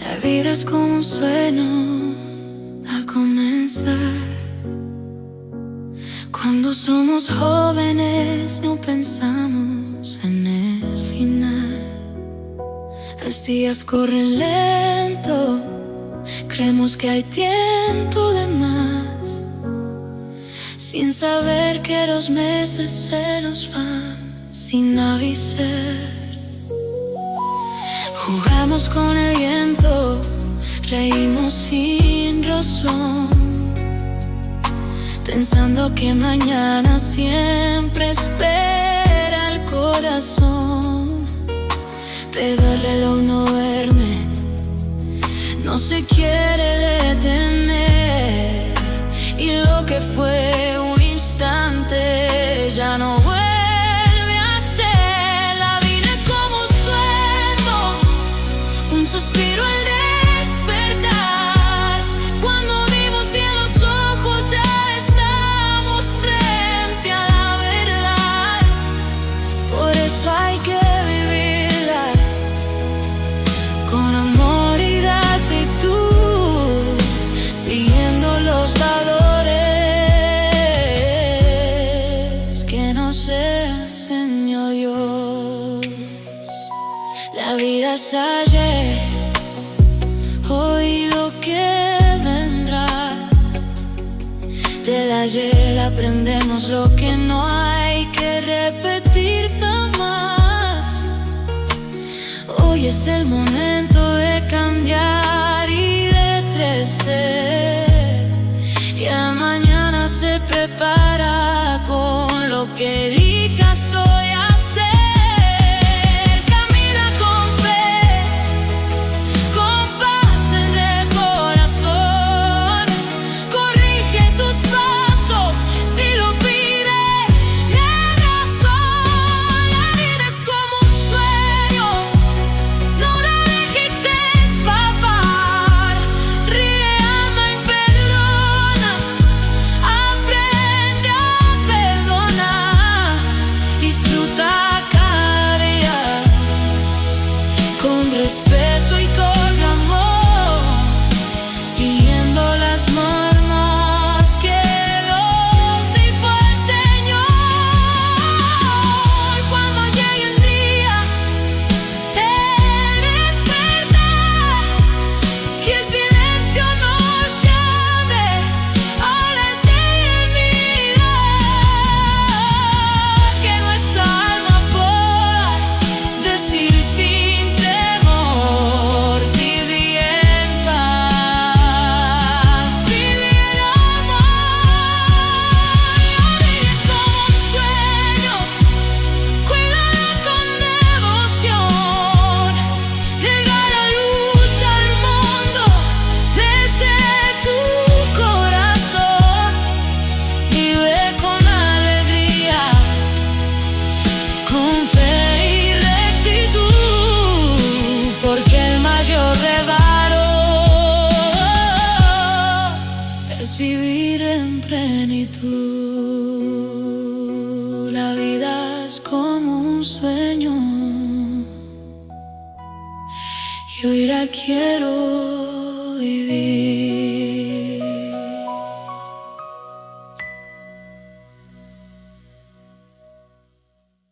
La vida es como un sueño al comenzar. Cuando somos jóvenes no pensamos en el final. Los días corren lento, creemos que hay tiempo de más, sin saber que los meses se nos van sin avisar. Jugamos con el viento, reímos sin razón, pensando que mañana siempre espera el corazón. Pero el reloj no duerme, no se quiere detener, y lo que fue un instante ya no vuelve a ser. La vida es como un sueño, un suspiro al despertar. Cuando abrimos bien los ojos ya estamos frente a la verdad. Por eso hay que vivirla con amor y gratitud, siguiendo los valores que nos enseñó Dios. La vida es ayer, hoy lo que vendrá. Del ayer aprendemos lo que no hay que repetir jamás. Hoy es el momento de cambiar y de crecer. Ya mañana se prepara con lo que elijas hoy hacer. Camina con fe, con paz en el corazón. Corrige tus pasos si lo pide la razón. La vida es como un sueño, no la dejes escapar. Ríe, ama y perdona, aprende a perdonar. Disfruta cada día con respeto y con amor, siguiendo las normas que nos dijo el Señor. Cuando llegue el día de despertar, que el silencio nos llame a la eternidad, que nuestra alma pueda decir sin temor: viví en paz, viví en amor. La vida es como un sueño, cuídala con devoción. Regala luz al mundo desde tu corazón. Vive con alegría, con fe y rectitud, porque el mayor regalo es vivir en plenitud. La vida es como un sueño y hoy la quiero